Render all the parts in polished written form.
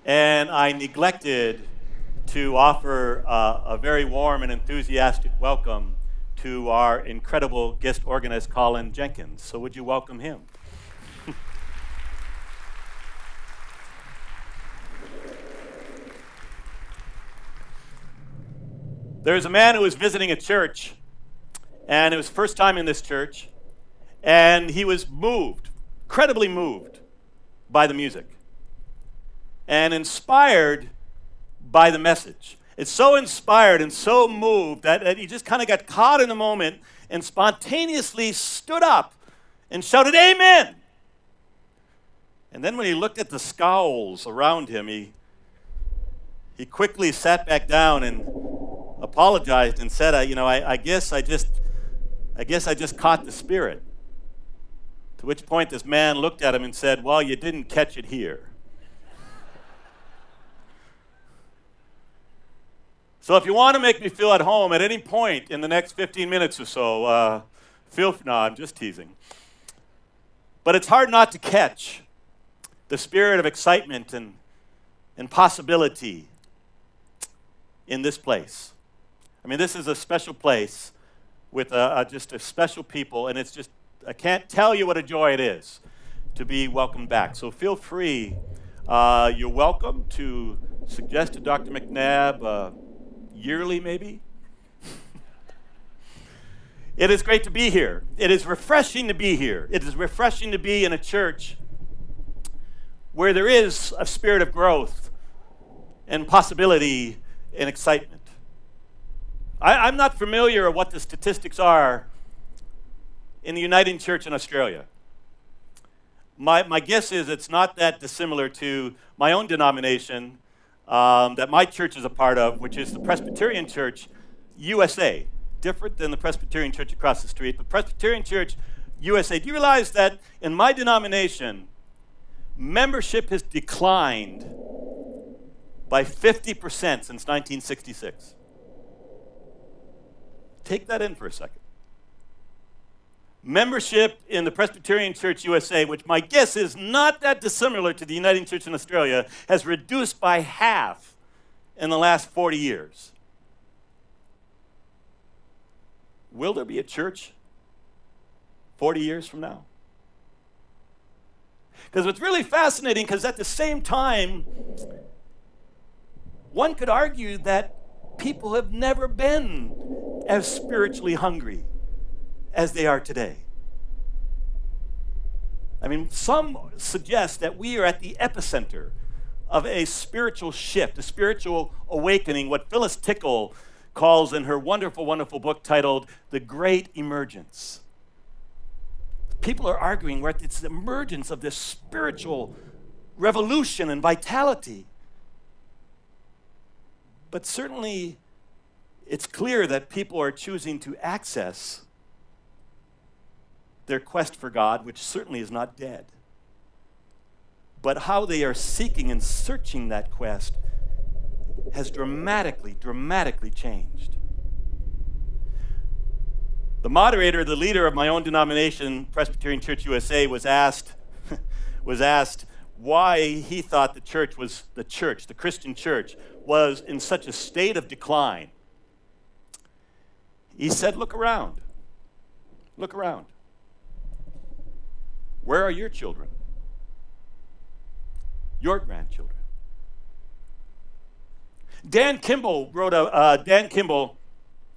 and I neglected to offer a very warm and enthusiastic welcome to our incredible guest organist, Colin Jenkins. So would you welcome him? There's a man who was visiting a church, and it was first time in this church, and he was moved, incredibly moved by the music and inspired by the message. It's so inspired and so moved that he just kind of got caught in the moment and spontaneously stood up and shouted, "Amen!" And then when he looked at the scowls around him, he quickly sat back down and apologized and said, I guess I just caught the spirit. To which point this man looked at him and said, "Well, you didn't catch it here." So if you want to make me feel at home at any point in the next 15 minutes or so, no, I'm just teasing. But it's hard not to catch the spirit of excitement and possibility in this place. I mean, this is a special place with just a special people, and it's just, I can't tell you what a joy it is to be welcomed back. So feel free. You're welcome to suggest to Dr. Macnab yearly, maybe. It is great to be here. It is refreshing to be here. It is refreshing to be in a church where there is a spirit of growth and possibility and excitement. I'm not familiar with what the statistics are in the Uniting Church in Australia. My guess is it's not that dissimilar to my own denomination that my church is a part of, which is the Presbyterian Church USA. Different than the Presbyterian Church across the street, but Presbyterian Church USA. Do you realize that in my denomination, membership has declined by 50% since 1966? Take that in for a second. Membership in the Presbyterian Church USA, which my guess is not that dissimilar to the Uniting Church in Australia, has reduced by half in the last 40 years. Will there be a church 40 years from now? Because it's really fascinating, because at the same time, one could argue that people have never been as spiritually hungry as they are today. I mean, some suggest that we are at the epicenter of a spiritual shift, a spiritual awakening, what Phyllis Tickle calls in her wonderful, wonderful book titled The Great Emergence. People are arguing we're at this emergence of this spiritual revolution and vitality. But certainly, it's clear that people are choosing to access their quest for God, which certainly is not dead. But how they are seeking and searching that quest has dramatically, dramatically changed. The moderator, the leader of my own denomination, Presbyterian Church USA, was asked why he thought the Christian church, was in such a state of decline. He said, "Look around. Look around. Where are your children? Your grandchildren?" Dan Kimball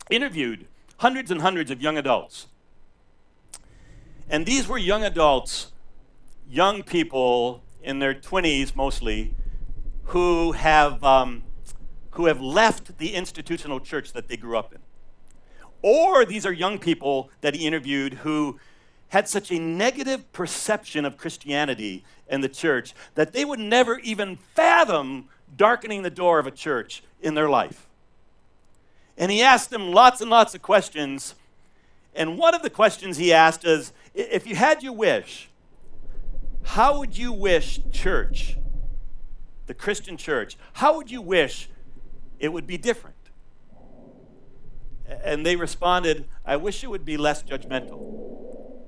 interviewed hundreds and hundreds of young adults. And these were young adults, young people in their 20s mostly, who have left the institutional church that they grew up in. Or these are young people that he interviewed who had such a negative perception of Christianity and the church that they would never even fathom darkening the door of a church in their life. And he asked them lots and lots of questions. And one of the questions he asked is, if you had your wish, how would you wish church, the Christian church, how would you wish it would be different? And they responded, "I wish it would be less judgmental.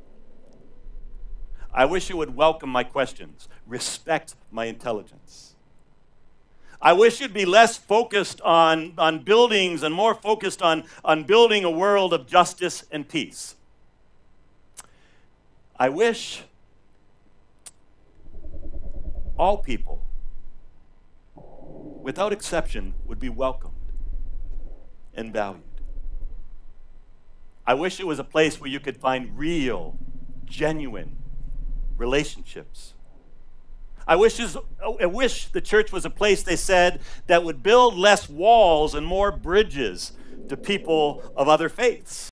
I wish it would welcome my questions, respect my intelligence. I wish you'd be less focused on buildings and more focused on building a world of justice and peace. I wish all people, without exception, would be welcomed and valued. I wish it was a place where you could find real, genuine relationships. I wish the church was a place, they said, that would build less walls and more bridges to people of other faiths.